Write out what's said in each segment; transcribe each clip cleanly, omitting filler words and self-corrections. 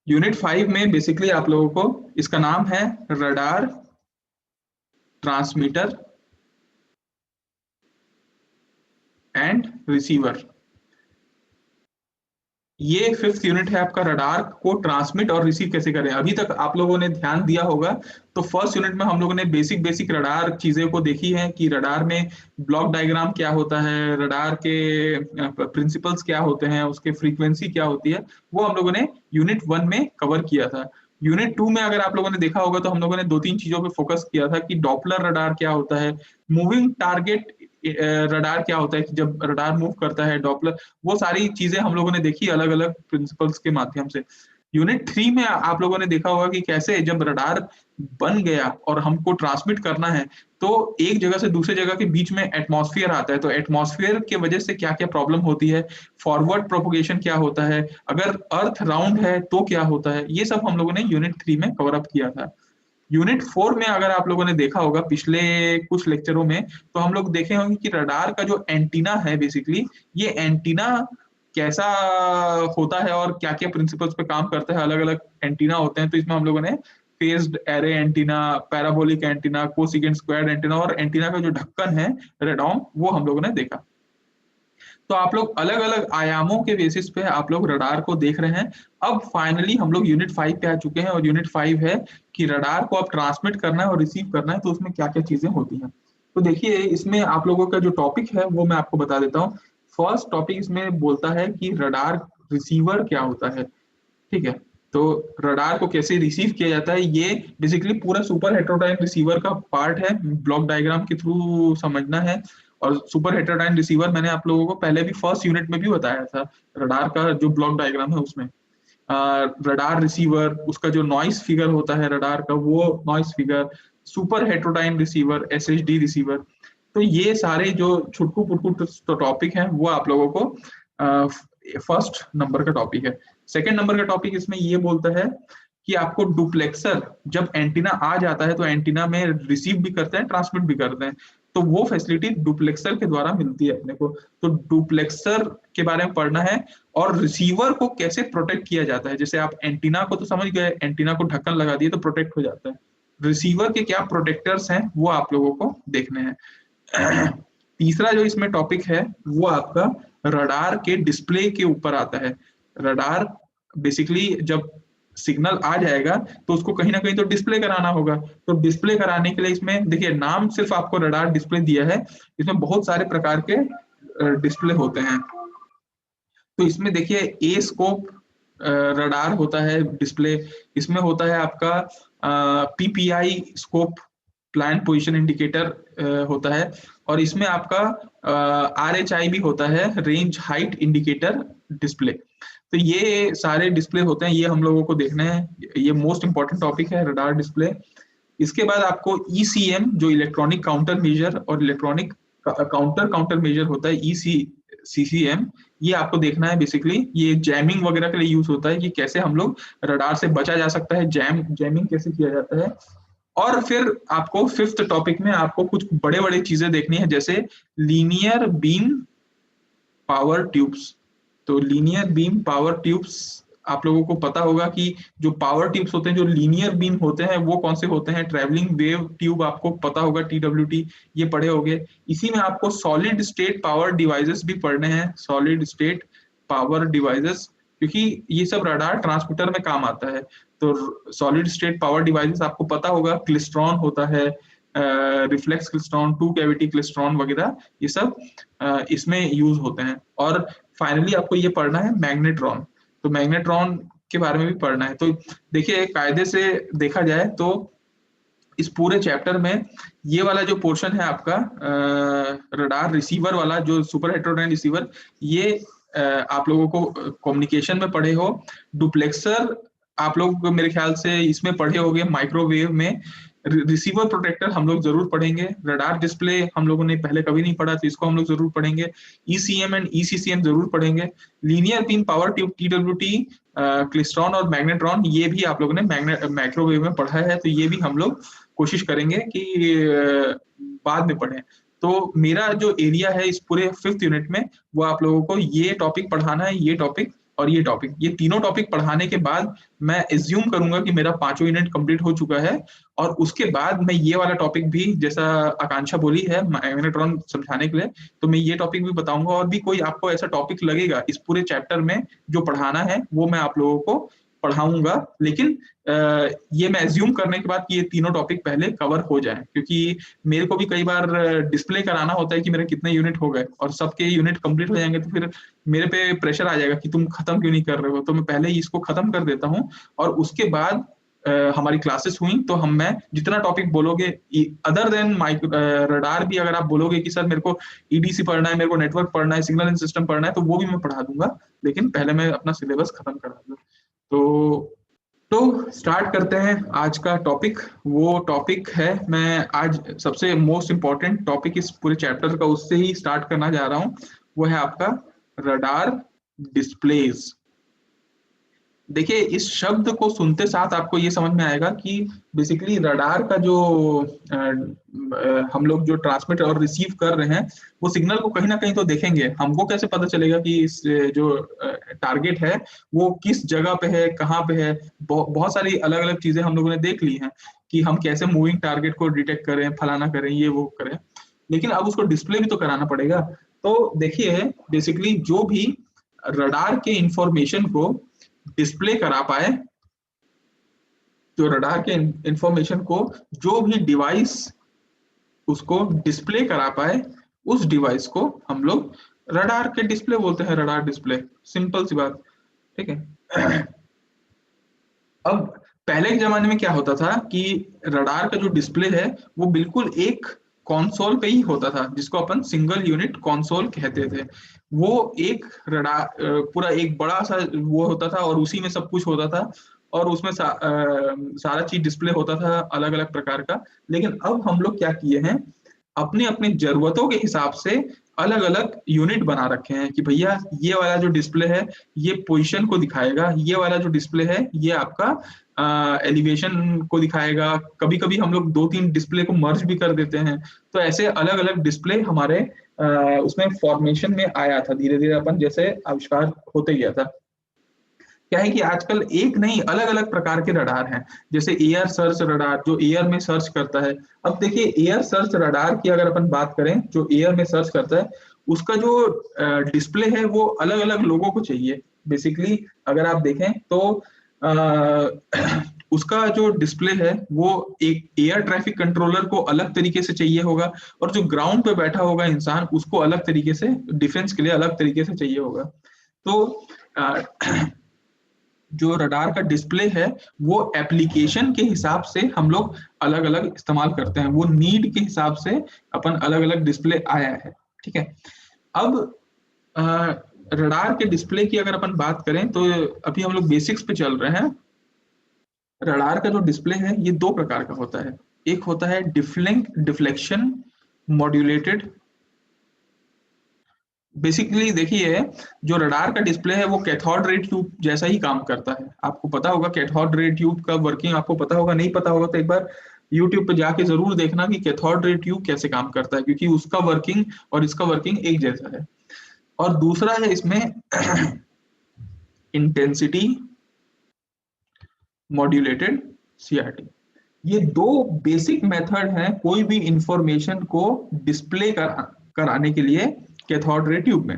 Unit 5 में basically आप लोगों को इसका नाम है रडार ट्रांसमीटर एंड रिसीवर। ये 5th यूनिट है आपका, रडार को ट्रांसमिट और रिसीव कैसे करें। अभी तक आप लोगों ने ध्यान दिया होगा तो फर्स्ट यूनिट में हम लोगों ने बेसिक बेसिक रडार चीजें को देखी है कि रडार में ब्लॉक डायग्राम क्या होता है, रडार के प्रिंसिपल्स क्या होते हैं, उसके फ्रीक्वेंसी क्या होती है, वो हम लोगों ने यूनिट 1 में कवर किया था। यूनिट 2 में अगर आप लोगों ने देखा होगा तो हम लोगों ने दो तीन चीजों पे फोकस किया था कि डॉपलर रडार क्या होता है, मूविंग टारगेट रडार क्या होता है कि जब रडार मूव करता है, डॉपलर, वो सारी चीजें हम लोगों ने देखी अलग अलग प्रिंसिपल्स के माध्यम से। यूनिट 3 में आप लोगों ने देखा होगा कि कैसे जब रडार बन गया और हमको ट्रांसमिट करना है तो एक जगह से दूसरे जगह के बीच में एटमॉस्फेयर आता है, तो एटमॉस्फेयर के वजह से क्या क्या प्रॉब्लम होती है, फॉरवर्ड प्रोपोगेशन क्या होता है, अगर अर्थ राउंड है तो क्या होता है, ये सब हम लोगों ने यूनिट 3 में कवर अप किया था। यूनिट 4 में अगर आप लोगों ने देखा होगा पिछले कुछ लेक्चरों में, तो हम लोग देखे होंगे कि रडार का जो एंटीना है बेसिकली, ये एंटीना कैसा होता है और क्या क्या प्रिंसिपल्स पे काम करता है, अलग अलग एंटीना होते हैं। तो इसमें हम लोगों ने phased array antenna, parabolic antenna, cosecant squared antenna और एंटीना का जो ढक्कन है रेडॉम, वो हम लोगों ने देखा। तो आप लोग अलग अलग आयामों के बेसिस पे आप लोग रडार को देख रहे हैं। अब फाइनली हम लोग यूनिट 5 पे आ चुके हैं और यूनिट 5 है कि रडार को अब ट्रांसमिट करना है और रिसीव करना है, तो उसमें क्या क्या चीजें होती हैं। तो देखिए इसमें आप लोगों का जो टॉपिक है वो मैं आपको बता देता हूँ। फर्स्ट टॉपिक इसमें बोलता है कि रडार रिसीवर क्या होता है। ठीक है, तो रडार को कैसे रिसीव किया जाता है, ये बेसिकली पूरा सुपर हेटेरोडाइन रिसीवर का पार्ट है, ब्लॉक डायग्राम के थ्रू समझना है। और सुपर हेटेरोडाइन रिसीवर मैंने आप लोगों को पहले भी फर्स्ट यूनिट में भी बताया था, रडार का जो ब्लॉक डायग्राम है उसमें। रडार रिसीवर, उसका जो नॉइस फिगर होता है रडार का, वो noise figure, super heterodyne receiver, SHD receiver. तो ये सारे जो छुटकू पुटकू टॉपिक हैं वो आप लोगों को फर्स्ट नंबर का टॉपिक है। सेकेंड नंबर का टॉपिक इसमें ये बोलता है कि आपको डुप्लेक्सर, जब एंटीना आ जाता है तो एंटीना में रिसीव भी करते हैं ट्रांसमिट भी करते हैं, तो वो फैसिलिटी डुप्लेक्सर के द्वारा मिलती है अपने को। तो डुप्लेक्सर के बारे में पढ़ना है और रिसीवर को कैसे प्रोटेक्ट किया जाता है। जैसे आप एंटीना को तो समझ गए, एंटीना को ढक्कन लगा दिए तो प्रोटेक्ट हो जाता है, रिसीवर के क्या प्रोटेक्टर्स हैं वो आप लोगों को देखने हैं। तीसरा जो इसमें टॉपिक है वो आपका रडार के डिस्प्ले के ऊपर आता है। रडार बेसिकली जब सिग्नल आ जाएगा तो उसको कहीं ना कहीं तो डिस्प्ले कराना होगा। तो डिस्प्ले कराने के लिए इसमें देखिए नाम सिर्फ आपको रडार डिस्प्ले दिया है, इसमें बहुत सारे प्रकार के डिस्प्ले होते हैं। तो इसमें देखिए ए स्कोप रडार होता है डिस्प्ले, इसमें होता है आपका PPI scope, plan position indicator होता है, और इसमें आपका आरएचआई भी होता है, रेंज हाइट इंडिकेटर डिस्प्ले। तो ये सारे डिस्प्ले होते हैं, ये हम लोगों को देखना है, ये मोस्ट इंपॉर्टेंट टॉपिक है रडार डिस्प्ले। इसके बाद आपको ईसीएम जो इलेक्ट्रॉनिक काउंटर मेजर और इलेक्ट्रॉनिक काउंटर काउंटर मेजर होता है, ईसी सीसीएम, ये आपको देखना है। बेसिकली ये जैमिंग वगैरह के लिए यूज होता है कि कैसे हम लोग रडार से बचा जा सकता है, जैमिंग कैसे किया जाता है। और फिर आपको फिफ्थ टॉपिक में आपको कुछ बड़े बड़े चीजें देखनी है, जैसे लीनियर बीम पावर ट्यूब्स। तो लीनियर बीम पावर ट्यूब्स आप लोगों को पता होगा कि जो पावर ट्यूब्स होते हैं, जो लीनियर बीम होते हैं, वो कौन से होते हैं। ट्रैवलिंग वेव ट्यूब आपको पता होगा, टीडब्ल्यूटी, ये पढ़े होंगे। इसी में आपको सॉलिड स्टेट पावर डिवाइसेस भी पढ़ने हैं, सॉलिड स्टेट पावर डिवाइसेस, क्योंकि ये सब रडार ट्रांसमीटर में काम आता है। तो सॉलिड स्टेट पावर डिवाइसेस आपको पता होगा, क्लिस्ट्रॉन होता है, reflex klystron, two cavity klystron वगैरह, ये सब इसमें यूज होते हैं। और फाइनली आपको ये पढ़ना है मैग्नेट्रॉन। तो मैग्नेट्रॉन के बारे में भी पढ़ना है। तो देखिए कायदे से देखा जाए तो इस पूरे चैप्टर में ये वाला जो पोर्शन है आपका रडार रिसीवर वाला, जो सुपर हेटेरोडाइन रिसीवर, ये आप लोगों को कम्युनिकेशन में पढ़े हो। डुप्लेक्सर आप लोग मेरे ख्याल से इसमें पढ़े होंगे, माइक्रोवेव में। रिसीवर प्रोटेक्टर हम लोग जरूर पढ़ेंगे। रडार डिस्प्ले हम लोगों ने पहले कभी नहीं पढ़ा, तो इसको हम लोग जरूर पढ़ेंगे। ईसीएम एंड ईसीसीएम जरूर पढ़ेंगे। Linear beam power tube, TWT, klystron और मैग्नेट्रॉन, ये भी आप लोगों ने माइक्रोवेव में पढ़ा है, तो ये भी हम लोग कोशिश करेंगे कि बाद में पढ़ें। तो मेरा जो एरिया है इस पूरे 5th यूनिट में, वो आप लोगों को ये टॉपिक पढ़ाना है, ये टॉपिक और ये टॉपिक, ये तीनों टॉपिक पढ़ाने के बाद मैं एज्यूम करूंगा कि मेरा 5 यूनिट कंप्लीट हो चुका है। और उसके बाद मैं ये वाला टॉपिक भी, जैसा आकांक्षा बोली है मैग्नेट्रॉन समझाने के लिए, तो मैं ये टॉपिक भी बताऊंगा। और भी कोई आपको ऐसा टॉपिक लगेगा इस पूरे चैप्टर में जो पढ़ाना है, वो मैं आप लोगों को पढ़ाऊंगा। लेकिन ये मैं एज्यूम करने के बाद कि ये तीनों टॉपिक पहले कवर हो जाएं, क्योंकि मेरे को भी कई बार डिस्प्ले कराना होता है कि मेरे कितने यूनिट हो गए, और सबके यूनिट कंप्लीट हो जाएंगे तो फिर मेरे पे प्रेशर आ जाएगा कि तुम खत्म क्यों नहीं कर रहे हो। तो मैं पहले ही इसको खत्म कर देता हूँ, और उसके बाद हमारी क्लासेस हुई तो मैं जितना टॉपिक बोलोगे, अदर देन रडार भी अगर आप बोलोगे कि सर मेरे को ईडीसी पढ़ना है, मेरे को नेटवर्क पढ़ना है, सिग्नल एंड सिस्टम पढ़ना है, तो वो भी मैं पढ़ा दूंगा। लेकिन पहले मैं अपना सिलेबस खत्म करा दूंगा। तो स्टार्ट करते हैं आज का टॉपिक। वो टॉपिक है, मैं आज सबसे मोस्ट इम्पोर्टेंट टॉपिक इस पूरे चैप्टर का उससे ही स्टार्ट करना जा रहा हूँ। वो है आपका रडार डिस्प्लेज। देखिए, इस शब्द को सुनते साथ आपको ये समझ में आएगा कि बेसिकली रडार का जो हम लोग जो ट्रांसमिट और रिसीव कर रहे हैं, वो सिग्नल को कहीं ना कहीं तो देखेंगे। हमको कैसे पता चलेगा कि इस जो टारगेट है वो किस जगह पे है, कहाँ पे है। बहुत सारी अलग अलग चीजें हम लोगों ने देख ली हैं कि हम कैसे मूविंग टारगेट को डिटेक्ट करें, फलाना करें, ये वो करें। लेकिन अब उसको डिस्प्ले भी तो कराना पड़ेगा। तो देखिए, बेसिकली जो भी रडार के इंफॉर्मेशन को डिस्प्ले करा पाए, जो रडार के इंफॉर्मेशन को जो भी डिवाइस उसको डिस्प्ले करा पाए, उस डिवाइस को हम लोग रडार के डिस्प्ले बोलते हैं, रडार डिस्प्ले। सिंपल सी बात, ठीक है। अब पहले के जमाने में क्या होता था कि रडार का जो डिस्प्ले है वो बिल्कुल एक कंसोल पे ही होता था, जिसको अपन सिंगल यूनिट कंसोल कहते थे। वो एक रडार पूरा एक बड़ा सा वो होता था, और उसी में सब कुछ होता था, और उसमें सारा चीज डिस्प्ले होता था अलग अलग प्रकार का। लेकिन अब हम लोग क्या किए हैं, अपने अपने जरूरतों के हिसाब से अलग अलग यूनिट बना रखे हैं कि भैया ये वाला जो डिस्प्ले है ये पोजीशन को दिखाएगा, ये वाला जो डिस्प्ले है ये आपका एलिवेशन को दिखाएगा। कभी कभी हम लोग 2-3 डिस्प्ले को मर्ज भी कर देते हैं। तो ऐसे अलग अलग डिस्प्ले हमारे उसमें फॉर्मेशन में आया था, धीरे धीरे अपन जैसे आविष्कार होते गया था। क्या है कि आजकल एक नहीं, अलग अलग प्रकार के रडार हैं। जैसे एयर सर्च रडार, जो एयर में सर्च करता है। अब देखिए, एयर सर्च रडार की अगर अपन बात करें, जो एयर में सर्च करता है, उसका जो डिस्प्ले है वो अलग अलग लोगों को चाहिए। बेसिकली अगर आप देखें तो उसका जो डिस्प्ले है वो एक एयर ट्रैफिक कंट्रोलर को अलग तरीके से चाहिए होगा, और जो ग्राउंड पे बैठा होगा इंसान उसको अलग तरीके से, डिफेंस के लिए अलग तरीके से चाहिए होगा। तो जो रडार का डिस्प्ले है वो एप्लीकेशन के हिसाब से हम लोग अलग अलग इस्तेमाल करते हैं, वो नीड के हिसाब से अपन अलग अलग डिस्प्ले आया है, ठीक है। अब रडार के डिस्प्ले की अगर अपन बात करें तो अभी हम लोग बेसिक्स पे चल रहे हैं। रडार का जो डिस्प्ले है ये 2 प्रकार का होता है। एक होता है डिफ्लेक्शन मॉड्यूलेटेड। बेसिकली देखिए, जो रडार का डिस्प्ले है वो कैथोड रे ट्यूब जैसा ही काम करता है। आपको पता होगा कैथोड रे ट्यूब का वर्किंग, आपको पता होगा, नहीं पता होगा तो एक बार यूट्यूब पे जाके जरूर देखना कि कैथोड रे ट्यूब कैसे काम करता है, क्योंकि उसका वर्किंग और इसका वर्किंग एक जैसा है। और दूसरा है इसमें इंटेंसिटी मॉड्यूलेटेड सीआरटी। ये 2 बेसिक मेथड हैं कोई भी इंफॉर्मेशन को डिस्प्ले कराने के लिए कैथोड रे ट्यूब में।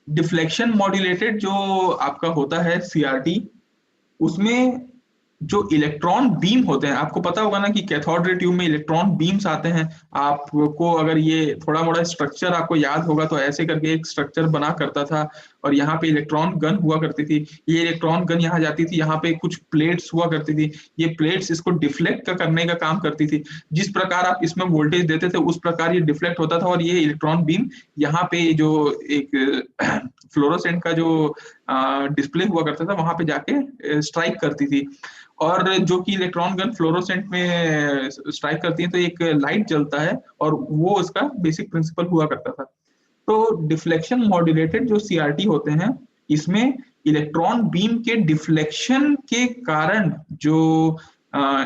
डिफ्लेक्शन मॉड्यूलेटेड जो आपका होता है सीआरटी, उसमें जो इलेक्ट्रॉन बीम होते हैं, आपको पता होगा ना कि कैथोड रे ट्यूब में इलेक्ट्रॉन बीम्स आते हैं। आपको अगर ये थोड़ा मोड़ा स्ट्रक्चर आपको याद होगा तो ऐसे करके एक स्ट्रक्चर बना करता था, और यहाँ पे इलेक्ट्रॉन गन हुआ करती थी। ये इलेक्ट्रॉन गन यहाँ जाती थी, यहाँ पे कुछ प्लेट्स हुआ करती थी। ये प्लेट्स इसको डिफ्लेक्ट करने का काम करती थी। जिस प्रकार आप इसमें वोल्टेज देते थे उस प्रकार ये डिफ्लेक्ट होता था, और ये इलेक्ट्रॉन बीम यहाँ पे जो एक फ्लोरोसेंट का जो डिस्प्ले हुआ करता था वहां पे जाके स्ट्राइक करती थी। और जो कि इलेक्ट्रॉन गन फ्लोरोसेंट में स्ट्राइक करती है तो एक लाइट जलता है, और वो उसका बेसिक प्रिंसिपल हुआ करता था। तो डिफ्लेक्शन मॉड्यूलेटेड जो सीआरटी होते हैं, इसमें इलेक्ट्रॉन बीम के डिफ्लेक्शन के कारण जो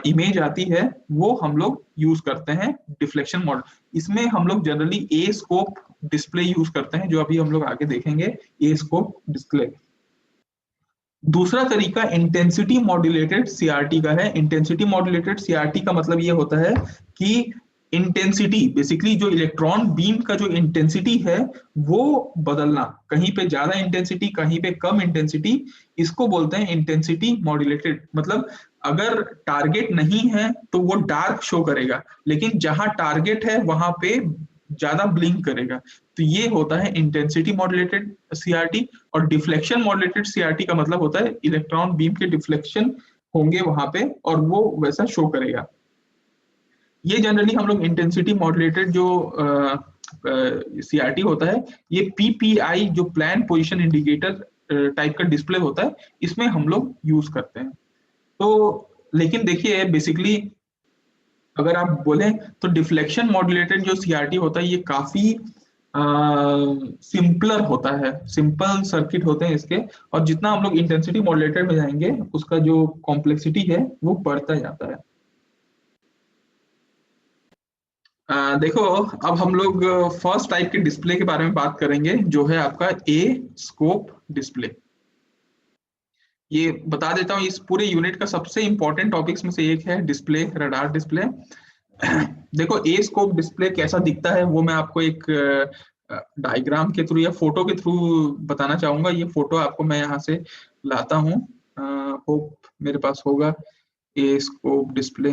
इमेज आती है वो हम लोग यूज करते हैं डिफ्लेक्शन मॉडल। इसमें हम लोग जनरली ए स्कोप डिस्प्ले यूज करते हैं, जो अभी हम लोग आगे देखेंगे, ए स्कोप डिस्प्ले। दूसरा तरीका इंटेंसिटी मॉड्यूलेटेड सीआरटी का है। इंटेंसिटी मॉड्यूलेटेड सीआरटी का मतलब ये होता है कि इंटेंसिटी, बेसिकली जो इलेक्ट्रॉन बीम का जो इंटेंसिटी है वो बदलना, कहीं पे ज्यादा इंटेंसिटी, कहीं पे कम इंटेंसिटी, इसको बोलते हैं इंटेंसिटी मॉड्यूलेटेड। मतलब अगर टारगेट नहीं है तो वो डार्क शो करेगा, लेकिन जहां टारगेट है वहां पे ज्यादा ब्लिंक करेगा। तो ये होता है इंटेंसिटी मॉड्यूलेटेड सीआरटी। और डिफ्लेक्शन मॉड्यूलेटेड सीआरटी का मतलब होता है इलेक्ट्रॉन बीम के डिफ्लेक्शन होंगे वहां पे और वो वैसा शो करेगा। ये जनरली हम लोग इंटेंसिटी मॉड्यूलेटेड जो सीआरटी होता है, ये पीपीआई जो प्लान पोजीशन इंडिकेटर टाइप का डिस्प्ले होता है, इसमें हम लोग यूज करते हैं। तो लेकिन देखिए बेसिकली अगर आप बोलें तो डिफ्लेक्शन मॉड्यूलेटेड जो सीआरटी होता है ये काफी सिंपलर होता है, सिंपल सर्किट होते हैं इसके। और जितना हम लोग इंटेंसिटी मॉड्यूलेटेड में जाएंगे उसका जो कॉम्प्लेक्सिटी है वो बढ़ता जाता है। देखो अब हम लोग फर्स्ट टाइप के डिस्प्ले के बारे में बात करेंगे, जो है आपका ए स्कोप डिस्प्ले। ये बता देता हूँ, इस पूरे यूनिट का सबसे इंपॉर्टेंट टॉपिक्स में से एक है डिस्प्ले, रडार डिस्प्ले। देखो ए स्कोप डिस्प्ले कैसा दिखता है वो मैं आपको एक डायग्राम के थ्रू या फोटो के थ्रू बताना चाहूंगा। ये फोटो आपको मैं यहाँ से लाता हूँ, होप मेरे पास होगा। ए स्कोप डिस्प्ले,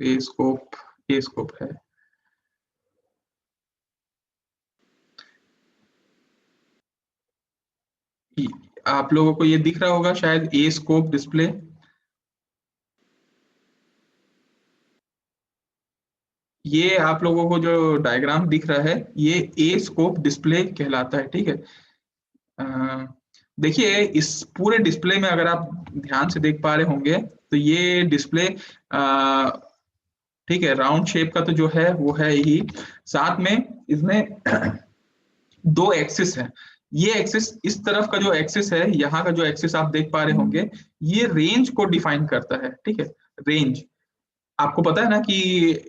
ए स्कोप है। आप लोगों को ये दिख रहा होगा शायद, ए स्कोप डिस्प्ले। ये आप लोगों को जो डायग्राम दिख रहा है ये ए स्कोप डिस्प्ले कहलाता है, ठीक है। अ, देखिए इस पूरे डिस्प्ले में अगर आप ध्यान से देख पा रहे होंगे तो ये डिस्प्ले ठीक है, राउंड शेप का तो जो है वो है ही, साथ में इसमें दो एक्सिस है। ये एक्सिस, इस तरफ का जो एक्सिस है, यहाँ का जो एक्सिस आप देख पा रहे होंगे, ये रेंज को डिफाइन करता है, ठीक है। रेंज, आपको पता है ना कि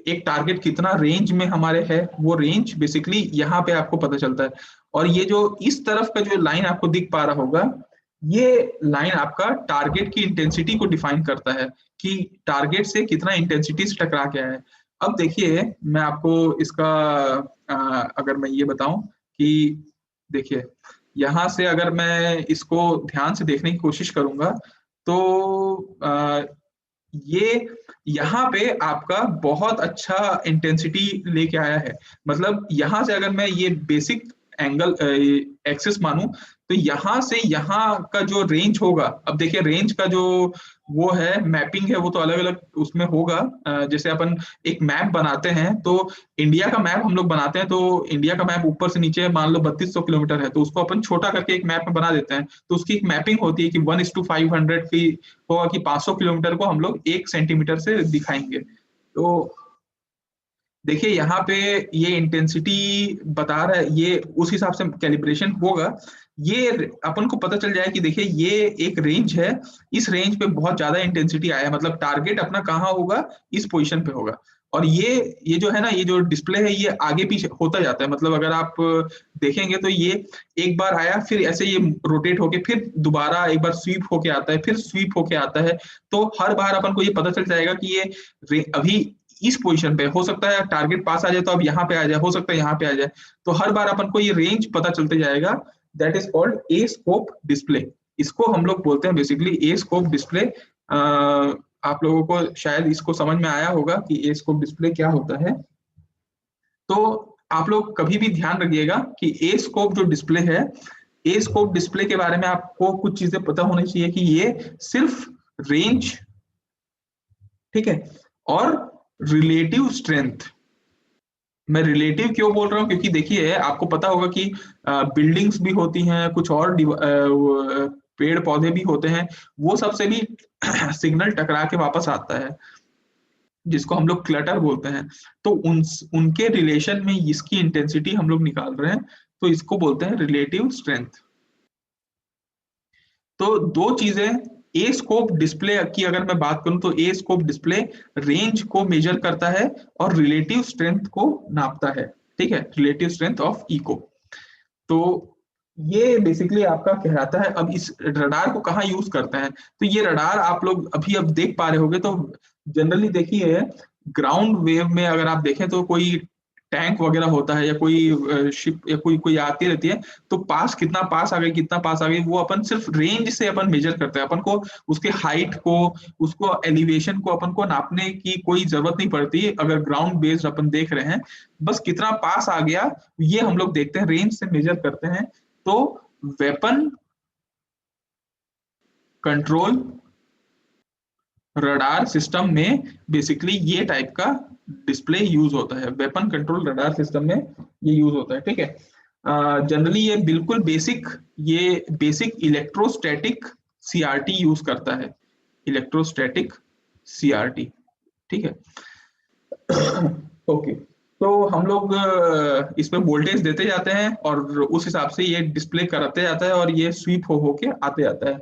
एक टारगेट कितना रेंज में हमारे है, वो रेंज बेसिकली यहाँ पे आपको पता चलता है। और ये जो इस तरफ का जो लाइन आपको दिख पा रहा होगा, ये लाइन आपका टारगेट की इंटेंसिटी को डिफाइन करता है कि टारगेट से कितना इंटेंसिटी से टकरा के आया है। अब देखिए मैं आपको इसका अगर मैं ये बताऊं कि देखिए यहाँ से अगर मैं इसको ध्यान से देखने की कोशिश करूंगा तो ये यहाँ पे आपका बहुत अच्छा इंटेंसिटी लेके आया है। मतलब यहाँ से अगर मैं ये बेसिक एंगल एक्सिस मानूं तो यहाँ से यहाँ का जो रेंज होगा, अब देखिए रेंज का जो वो है मैपिंग है वो तो अलग अलग उसमें होगा। जैसे अपन एक मैप बनाते हैं तो इंडिया का मैप हम लोग बनाते हैं, तो इंडिया का मैप ऊपर से नीचे मान लो 3200 किलोमीटर है, तो उसको अपन छोटा करके एक मैप में बना देते हैं। तो उसकी एक मैपिंग होती है कि 1:500 की होगा कि 500 किलोमीटर को हम लोग 1 सेंटीमीटर से दिखाएंगे। तो देखिए यहाँ पे ये इंटेंसिटी बता रहा है, ये उस हिसाब से कैलिब्रेशन होगा। ये अपन को पता चल जाए कि देखिए ये एक रेंज है, इस रेंज पे बहुत ज्यादा इंटेंसिटी आया है, मतलब टारगेट अपना कहाँ होगा, इस पोजीशन पे होगा। और ये जो है ना, ये जो डिस्प्ले है ये आगे पीछे होता जाता है। मतलब अगर आप देखेंगे तो ये एक बार आया, फिर ऐसे ये रोटेट होके फिर दोबारा एक बार स्वीप होके आता है, फिर स्वीप होके आता है। तो हर बार अपन को ये पता चल जाएगा कि ये अभी इस पोजीशन पे हो सकता है, टारगेट पास आ जाए तो अब यहाँ पे आ जाए, हो सकता है यहाँ पे आ जाए। तो हर बार अपन को ये रेंज पता चलते जाएगा। That is called a scope display. इसको हम लोग बोलते हैं बेसिकली ए स्कोप डिस्प्ले। आप लोगों को शायद इसको समझ में आया होगा कि ए स्कोप डिस्प्ले क्या होता है। तो आप लोग कभी भी ध्यान रखिएगा कि ए स्कोप जो डिस्प्ले है, ए स्कोप डिस्प्ले के बारे में आपको कुछ चीजें पता होनी चाहिए कि ये सिर्फ रेंज, ठीक है, और रिलेटिव स्ट्रेंथ। मैं रिलेटिव क्यों बोल रहा हूँ, क्योंकि देखिए आपको पता होगा कि बिल्डिंग्स भी होती हैं, कुछ और पेड़ पौधे भी होते हैं, वो सबसे भी सिग्नल टकरा के वापस आता है, जिसको हम लोग क्लटर बोलते हैं। तो उनके रिलेशन में इसकी इंटेंसिटी हम लोग निकाल रहे हैं, तो इसको बोलते हैं रिलेटिव स्ट्रेंथ। तो दो चीजें, ए स्कोप डिस्प्ले की अगर मैं बात करूं तो ए स्कोप डिस्प्ले रेंज को मेजर करता है और रिलेटिव स्ट्रेंथ को नापता है। ठीक है, रिलेटिव स्ट्रेंथ ऑफ इको। तो ये बेसिकली आपका कहलाता है। अब इस रडार को कहाँ यूज करते हैं, तो ये रडार आप लोग अभी अब देख पा रहे होंगे, तो जनरली देखिए ग्राउंड वेव में अगर आप देखें तो कोई टैंक वगैरह होता है या कोई शिप या कोई कोई आती रहती है, तो पास कितना पास आ गई कितना पास आ गई वो अपन सिर्फ रेंज से अपन मेजर करते हैं। अपन को उसके हाइट को, उसको एलिवेशन को अपन को नापने की कोई जरूरत नहीं पड़ती अगर ग्राउंड बेस्ड अपन देख रहे हैं। बस कितना पास आ गया ये हम लोग देखते हैं, रेंज से मेजर करते हैं। तो वेपन कंट्रोल रडार सिस्टम में बेसिकली ये टाइप का डिस्प्ले यूज होता है, वेपन कंट्रोल रडार सिस्टम में ये यूज होता है। ठीक है, जनरली ये बिल्कुल बेसिक, ये बेसिक इलेक्ट्रोस्टैटिक सीआरटी यूज करता है, इलेक्ट्रोस्टैटिक सीआरटी। ठीक है। ओके, तो हम लोग इसमें वोल्टेज देते जाते हैं और उस हिसाब से ये डिस्प्ले करते जाता है और ये स्वीप हो के आते जाता है।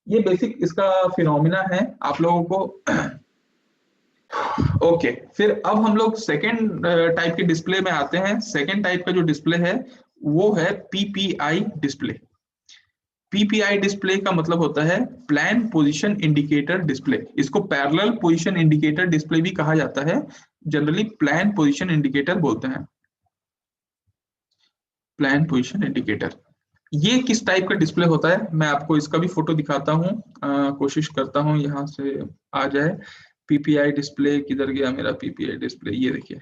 ये बेसिक इसका फिनोमिना है आप लोगों को। ओके, फिर अब हम लोग सेकेंड टाइप के डिस्प्ले में आते हैं। सेकेंड टाइप का जो डिस्प्ले है वो है पीपीआई डिस्प्ले। पीपीआई डिस्प्ले का मतलब होता है प्लान पोजीशन इंडिकेटर डिस्प्ले। इसको पैरेलल पोजीशन इंडिकेटर डिस्प्ले भी कहा जाता है, जनरली प्लान पोजीशन इंडिकेटर बोलते हैं, प्लान पोजीशन इंडिकेटर। ये किस टाइप का डिस्प्ले होता है मैं आपको इसका भी फोटो दिखाता हूँ, कोशिश करता हूँ यहाँ से आ जाए। पीपीआई डिस्प्ले किधर गया मेरा पीपीआई डिस्प्ले, ये देखिए।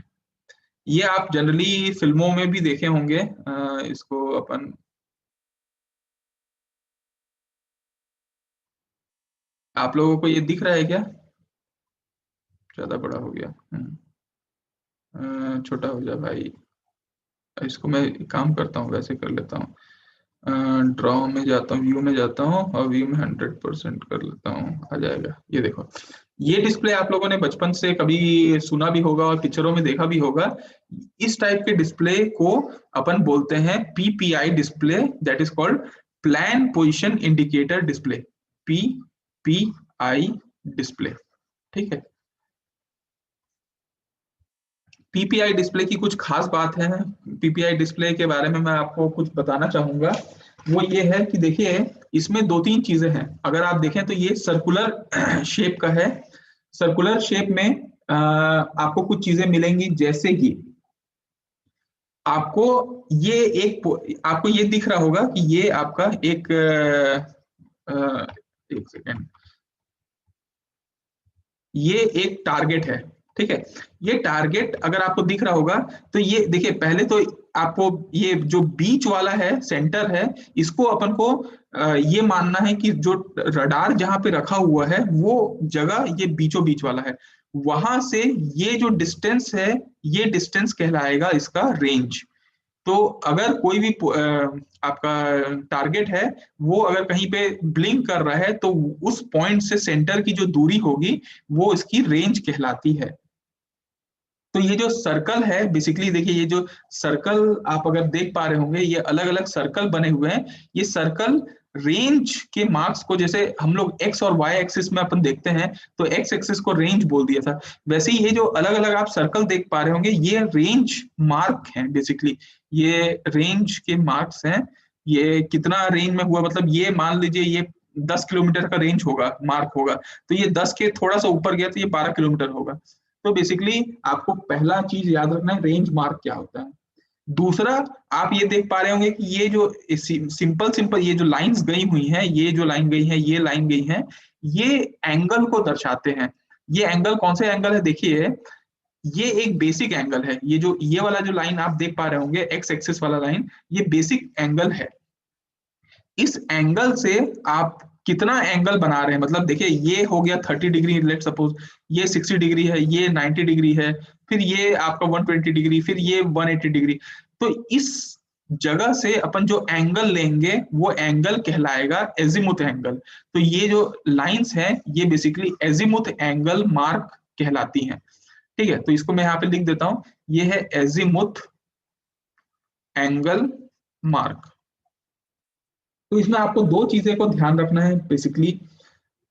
ये आप जनरली फिल्मों में भी देखे होंगे, इसको अपन आप लोगों को ये दिख रहा है क्या? ज्यादा बड़ा हो गया, छोटा हो जा भाई। इसको मैं एक काम करता हूँ, वैसे कर लेता हूँ, ड्रॉ में जाता हूँ, व्यू में जाता हूँ और व्यू में 100% कर लेता हूँ, आ जाएगा। ये देखो, ये डिस्प्ले आप लोगों ने बचपन से कभी सुना भी होगा और पिक्चरों में देखा भी होगा। इस टाइप के डिस्प्ले को अपन बोलते हैं PPI display, that is called plan position indicator display, PPI display. ठीक है, पीपीआई डिस्प्ले की कुछ खास बात है, पीपीआई डिस्प्ले के बारे में मैं आपको कुछ बताना चाहूंगा। वो ये है कि देखिए इसमें दो तीन चीजें हैं। अगर आप देखें तो ये सर्कुलर शेप का है। सर्कुलर शेप में आपको कुछ चीजें मिलेंगी, जैसे कि आपको ये आपको ये दिख रहा होगा कि ये आपका एक सेकेंड, ये एक टारगेट है। ठीक है, ये टारगेट अगर आपको दिख रहा होगा तो ये देखिए, पहले तो आपको ये जो बीच वाला है, सेंटर है, इसको अपन को ये मानना है कि जो रडार जहां पे रखा हुआ है वो जगह ये बीचों बीच वाला है। वहां से ये जो डिस्टेंस है, ये डिस्टेंस कहलाएगा इसका रेंज। तो अगर कोई भी आपका टारगेट है, वो अगर कहीं पे ब्लिंक कर रहा है तो उस पॉइंट से सेंटर की जो दूरी होगी वो इसकी रेंज कहलाती है। तो ये जो सर्कल है बेसिकली, देखिए ये जो सर्कल आप अगर देख पा रहे होंगे, ये अलग अलग सर्कल बने हुए हैं। ये सर्कल रेंज के मार्क्स को, जैसे हम लोग एक्स और वाई एक्सिस में अपन देखते हैं तो एक्स एक्सिस को रेंज बोल दिया था, वैसे ही ये जो अलग अलग आप सर्कल देख पा रहे होंगे ये रेंज मार्क हैं बेसिकली। ये रेंज के मार्क्स हैं। ये कितना रेंज में हुआ, मतलब ये मान लीजिए ये 10 किलोमीटर का रेंज होगा, मार्क होगा, तो ये 10 के थोड़ा सा ऊपर गया तो ये 12 किलोमीटर होगा। तो बेसिकली आपको पहला चीज याद रखना है रेंज मार्क क्या होता है। दूसरा, आप ये देख पा रहे होंगे कि ये जो सिंपल सिंपल ये जो लाइंस गई हुई हैं, ये जो लाइन गई है, ये लाइन गई है, ये एंगल को दर्शाते हैं। ये एंगल कौन से एंगल है, देखिए ये एक बेसिक एंगल है। ये जो ये वाला जो लाइन आप देख पा रहे होंगे, एक्स एक्सिस वाला लाइन, ये बेसिक एंगल है। इस एंगल से आप कितना एंगल बना रहे हैं, मतलब देखिए ये हो गया 30 डिग्री, लेट सपोज ये 60 डिग्री है, ये 90 डिग्री है, फिर ये आपका 120 डिग्री, फिर ये 180 डिग्री। तो इस जगह से अपन जो एंगल लेंगे वो एंगल कहलाएगा एजीमुथ एंगल। तो ये जो लाइंस हैं ये बेसिकली एजीमुथ एंगल मार्क कहलाती हैं। ठीक है, तो इसको मैं यहाँ पे लिख देता हूं, ये है एजीमुथ एंगल मार्क। तो इसमें आपको दो चीजें को ध्यान रखना है बेसिकली,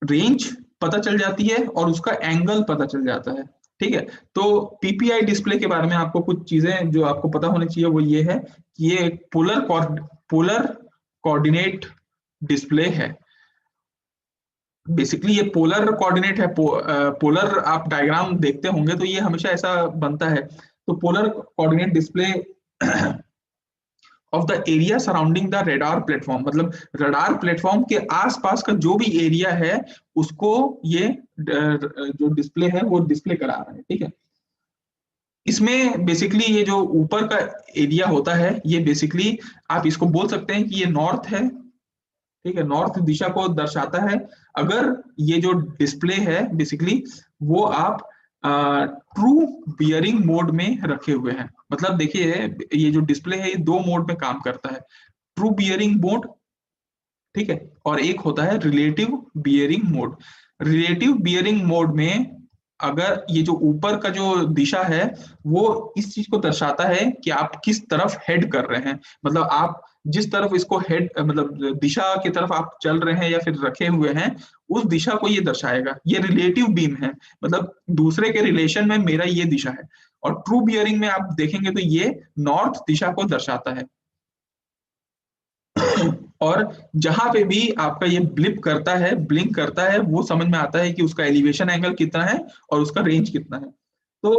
रेंज पता चल जाती है और उसका एंगल पता चल जाता है। ठीक है। तो पीपीआई डिस्प्ले के बारे में आपको कुछ चीजें जो आपको पता होनी चाहिए वो ये है कि ये एक पोलर कोऑर्डिनेट डिस्प्ले है। बेसिकली ये पोलर कोऑर्डिनेट है। पोलर आप डायग्राम देखते होंगे तो ये हमेशा ऐसा बनता है। तो polar coordinate display of the area surrounding the radar platform, मतलब रडार प्लेटफॉर्म के आसपास का जो भी एरिया है उसको ये जो डिस्प्ले है वो डिस्प्ले करा रहा है। ठीक है। इसमें बेसिकली ये जो ऊपर का एरिया होता है ये बेसिकली आप इसको बोल सकते हैं कि ये नॉर्थ है। ठीक है, नॉर्थ दिशा को दर्शाता है। अगर ये जो डिस्प्ले है बेसिकली वो आप ट्रू बियरिंग मोड में रखे हुए हैं। मतलब देखिए ये जो डिस्प्ले है ये दो मोड में काम करता है, ट्रू बियरिंग मोड, ठीक है, और एक होता है relative bearing mode. Relative bearing mode में अगर ये जो ऊपर का जो दिशा है वो इस चीज को दर्शाता है कि आप किस तरफ हेड कर रहे हैं। मतलब आप जिस तरफ इसको हेड मतलब दिशा की तरफ आप चल रहे हैं या फिर रखे हुए हैं उस दिशा को ये दर्शाएगा। ये रिलेटिव बीम है, मतलब दूसरे के रिलेशन में मेरा ये दिशा है। और ट्रू बियरिंग में आप देखेंगे तो ये नॉर्थ दिशा को दर्शाता है। और जहां पे भी आपका ये ब्लिप करता है, ब्लिंक करता है, वो समझ में आता है कि उसका एलिवेशन एंगल कितना है और उसका रेंज कितना है। तो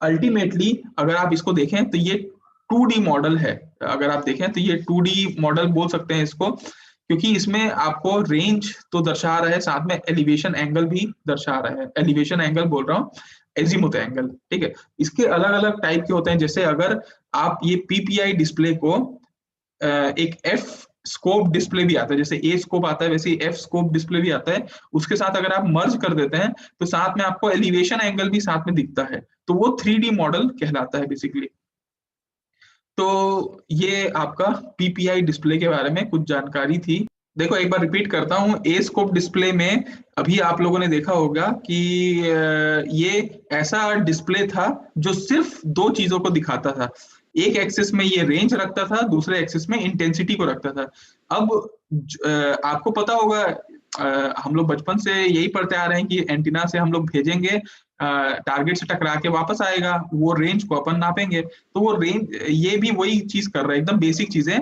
अल्टीमेटली अगर आप इसको देखें तो ये 2D मॉडल है। अगर आप देखें तो ये 2D मॉडल बोल सकते हैं इसको, क्योंकि इसमें आपको रेंज तो दर्शा रहा है, साथ में एलिवेशन एंगल भी दर्शा रहा है। एलिवेशन एंगल बोल रहा हूँ, एजीमुथ एंगल। ठीक है। इसके अलग अलग टाइप के होते हैं। जैसे अगर आप ये पीपीआई डिस्प्ले को एक एफ स्कोप डिस्प्ले भी आता है, जैसे ए स्कोप आता है वैसे ही एफ स्कोप डिस्प्ले भी आता है, उसके साथ अगर आप मर्ज कर देते हैं तो साथ में आपको एलिवेशन एंगल भी साथ में दिखता है, तो वो 3D मॉडल कहलाता है बेसिकली। तो ये आपका पीपीआई डिस्प्ले के बारे में कुछ जानकारी थी। देखो एक बार रिपीट करता हूँ, ए स्कोप डिस्प्ले में अभी आप लोगों ने देखा होगा कि ये ऐसा डिस्प्ले था जो सिर्फ दो चीजों को दिखाता था। एक एक्सिस में ये रेंज रखता था, दूसरे एक्सिस में इंटेंसिटी को रखता था। अब आपको पता होगा, हम लोग बचपन से यही पढ़ते आ रहे हैं कि एंटीना से हम लोग भेजेंगे, टारगेट से टकरा के वापस आएगा, वो रेंज को अपन नापेंगे। तो वो रेंज ये भी वही चीज कर रहा है, एकदम बेसिक चीजें।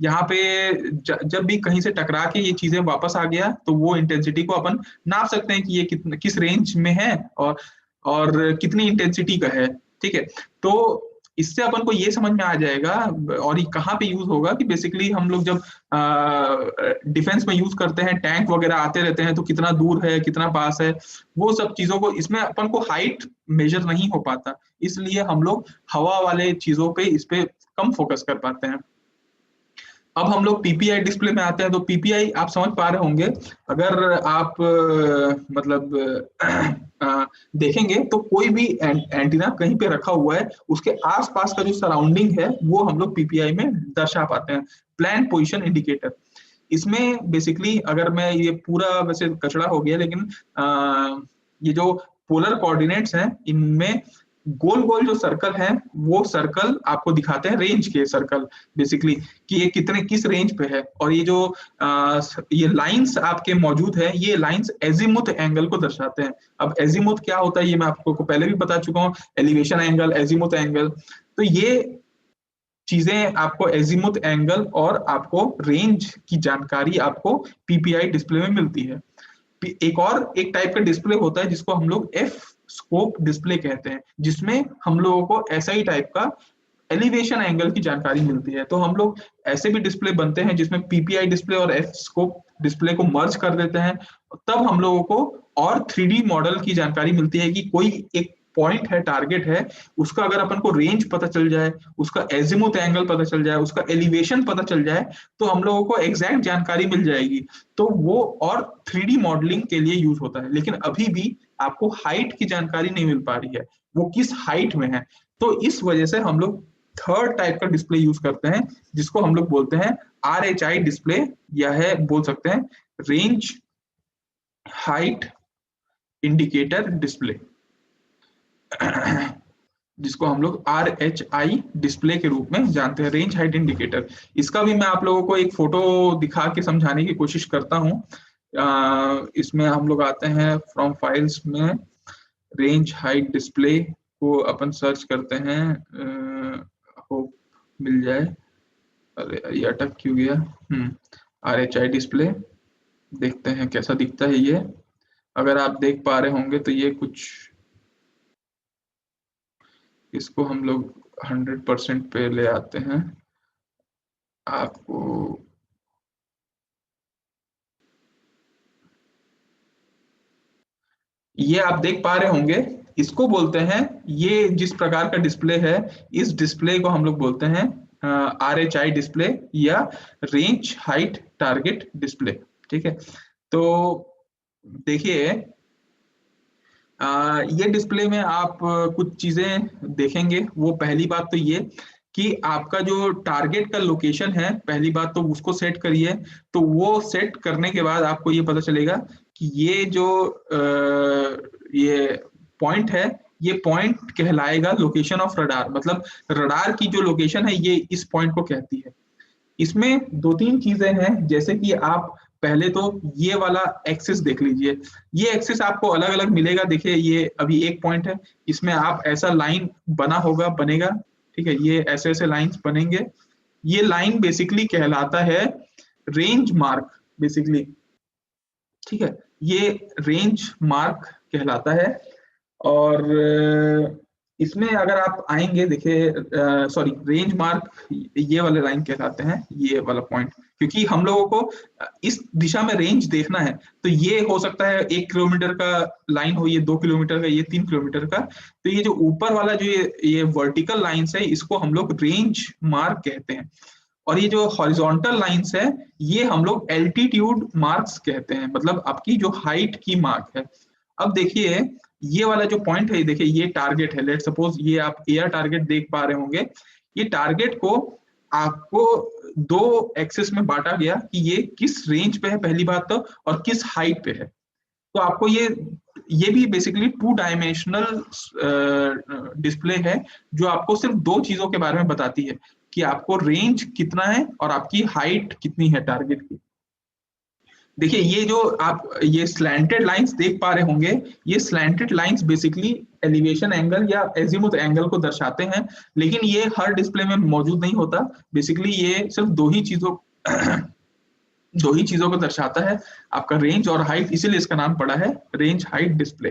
यहाँ पे जब भी कहीं से टकरा के ये चीजें वापस आ गया तो वो इंटेंसिटी को अपन नाप सकते हैं कि ये किस रेंज में है और कितनी इंटेंसिटी का है। ठीक है। तो इससे अपन को ये समझ में आ जाएगा, और ये कहाँ पे यूज होगा कि बेसिकली हम लोग जब डिफेंस में यूज करते हैं, टैंक वगैरह आते रहते हैं तो कितना दूर है कितना पास है, वो सब चीजों को, इसमें अपन को हाइट मेजर नहीं हो पाता, इसलिए हम लोग हवा वाले चीजों पे इस पे कम फोकस कर पाते हैं। अब हम लोग पीपीआई डिस्प्ले में आते हैं। तो पीपीआई आप समझ पा रहे होंगे, अगर आप मतलब देखेंगे तो कोई भी एंटीना कहीं पे रखा हुआ है उसके आसपास का जो सराउंडिंग है वो हम लोग पीपीआई में दर्शा पाते हैं, प्लान पोजिशन इंडिकेटर। इसमें बेसिकली अगर मैं ये पूरा वैसे कचड़ा हो गया, लेकिन ये जो पोलर कोऑर्डिनेट्स हैं इनमें गोल गोल जो सर्कल है वो सर्कल आपको दिखाते हैं रेंज के सर्कल बेसिकली, कि ये कितने किस रेंज पे है। और ये जो ये लाइंस आपके मौजूद है ये लाइंस एजीमुथ एंगल को दर्शाते हैं। अब एजीमुथ क्या होता है ये मैं आपको पहले भी बता चुका हूँ, एलिवेशन एंगल, एजीमुथ एंगल। तो ये चीजें आपको एजीमुथ एंगल और आपको रेंज की जानकारी आपको पीपीआई डिस्प्ले में मिलती है। एक टाइप का डिस्प्ले होता है जिसको हम लोग एफ स्कोप डिस्प्ले कहते हैं, जिसमें हम लोगों को ऐसा ही टाइप का एलिवेशन एंगल की जानकारी मिलती है। तो हम लोग ऐसे भी डिस्प्ले बनते हैं जिसमें पीपीआई डिस्प्ले और एफ स्कोप डिस्प्ले को मर्ज कर देते हैं, तब हम लोगों को और 3D मॉडल की जानकारी मिलती है कि कोई एक पॉइंट है, टारगेट है, उसका अगर अपन को रेंज पता चल जाए, उसका एजिमुथ एंगल पता चल जाए, उसका एलिवेशन पता चल जाए, तो हम लोगों को एग्जैक्ट जानकारी मिल जाएगी। तो वो और 3D मॉडलिंग के लिए यूज होता है। लेकिन अभी भी आपको हाइट की जानकारी नहीं मिल पा रही है, वो किस हाइट में है। तो इस वजह से हम लोग थर्ड टाइप का डिस्प्ले यूज करते हैं जिसको हम लोग बोलते हैं RHI डिस्प्ले, या है बोल सकते हैं रेंज हाइट इंडिकेटर डिस्प्ले, जिसको हम लोग RHI डिस्प्ले के रूप में जानते हैं, रेंज हाइट इंडिकेटर। इसका भी मैं आप लोगों को एक फोटो दिखा के समझाने की कोशिश करता हूँ। इसमें हम लोग आते हैं फ्रॉम फाइल्स में, रेंज हाइट डिस्प्ले को अपन सर्च करते हैं, होप मिल जाए। अरे ये अटक क्यों गया। RHI डिस्प्ले, देखते हैं कैसा दिखता है ये। अगर आप देख पा रहे होंगे तो ये कुछ, इसको हम लोग 100% पे ले आते हैं। आपको ये आप देख पा रहे होंगे, इसको बोलते हैं, ये जिस प्रकार का डिस्प्ले है, इस डिस्प्ले को हम लोग बोलते हैं RHI डिस्प्ले या रेंज हाइट टारगेट डिस्प्ले। ठीक है, तो देखिए ये डिस्प्ले में आप कुछ चीजें देखेंगे। वो पहली बात तो ये कि आपका जो टारगेट का लोकेशन है, पहली बात तो उसको सेट करिए। तो वो सेट करने के बाद आपको ये पता चलेगा कि ये जो ये पॉइंट है, ये पॉइंट कहलाएगा लोकेशन ऑफ रडार। मतलब रडार की जो लोकेशन है ये इस पॉइंट को कहती है। इसमें दो तीन चीजें हैं, जैसे कि आप पहले तो ये वाला एक्सिस देख लीजिए। ये एक्सिस आपको अलग अलग मिलेगा। देखिए ये अभी एक पॉइंट है, इसमें आप ऐसा लाइन बनेगा। ठीक है, ये ऐसे ऐसे लाइंस बनेंगे। ये लाइन बेसिकली कहलाता है रेंज मार्क बेसिकली। ठीक है, ये रेंज मार्क कहलाता है। और इसमें अगर आप आएंगे, देखिए सॉरी, रेंज मार्क ये वाले लाइन कहलाते हैं, ये वाला पॉइंट। क्योंकि हम लोगों को इस दिशा में रेंज देखना है, तो ये हो सकता है 1 किलोमीटर का लाइन हो, ये 2 किलोमीटर का, ये 3 किलोमीटर का। तो ये जो ऊपर वाला जो ये वर्टिकल लाइंस है, इसको हम लोग रेंज मार्क कहते हैं। और ये जो हॉरिजॉन्टल लाइंस है, ये हम लोग एल्टीट्यूड मार्क्स कहते हैं, मतलब आपकी जो हाइट की मार्क है। अब देखिए ये वाला जो पॉइंट है, देखिए ये टारगेट है। लेट सपोज ये आप एयर टारगेट देख पा रहे होंगे। ये टारगेट को आपको दो एक्सिस में बांटा गया कि ये किस रेंज पे है पहली बात तो, और किस हाइट पे है। तो आपको ये भी बेसिकली 2 डायमेंशनल डिस्प्ले है, जो आपको सिर्फ दो चीजों के बारे में बताती है कि आपको रेंज कितना है और आपकी हाइट कितनी है टारगेट की। देखिए ये जो आप ये स्लैंटेड लाइंस देख पा रहे होंगे, ये slanted lines basically elevation angle या एजीमुथ एंगल को दर्शाते हैं। लेकिन ये हर डिस्प्ले में मौजूद नहीं होता। बेसिकली ये सिर्फ दो ही चीजों को दर्शाता है, आपका रेंज और हाइट, इसीलिए इसका नाम पड़ा है रेंज हाइट डिस्प्ले।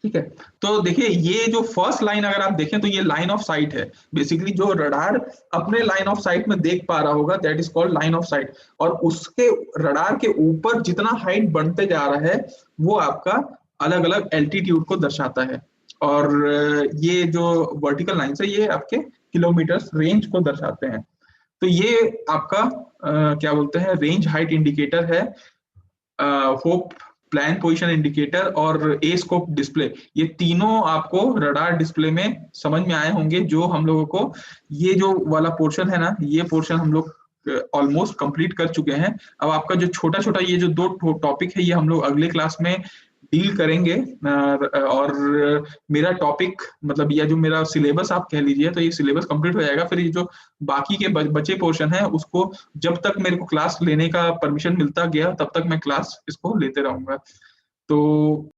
ठीक है, तो देखिए ये जो फर्स्ट लाइन अगर आप देखें तो ये लाइन ऑफ साइट है। बेसिकली जो रडार अपने लाइन ऑफ साइट में देख पा रहा होगा, that is called line of site. और उसके रडार के ऊपर जितना हाइट बढ़ते जा रहा है, वो आपका अलग अलग एल्टीट्यूड को दर्शाता है। और ये जो वर्टिकल लाइन है, ये आपके किलोमीटर रेंज को दर्शाते हैं। तो ये आपका क्या बोलते हैं, रेंज हाइट इंडिकेटर है। होप प्लान पोजीशन इंडिकेटर और ए स्कोप डिस्प्ले, ये तीनों आपको रडार डिस्प्ले में समझ में आए होंगे। जो हम लोगों को ये जो वाला पोर्शन है ना, ये पोर्शन हम लोग ऑलमोस्ट कंप्लीट कर चुके हैं। अब आपका जो छोटा छोटा ये जो दो टॉपिक है, ये हम लोग अगले क्लास में डील करेंगे। और मेरा टॉपिक मतलब या जो मेरा सिलेबस आप कह लीजिए, तो ये सिलेबस कंप्लीट हो जाएगा। फिर ये जो बाकी के बचे पोर्शन है, उसको जब तक मेरे को क्लास लेने का परमिशन मिलता गया, तब तक मैं क्लास इसको लेते रहूंगा। तो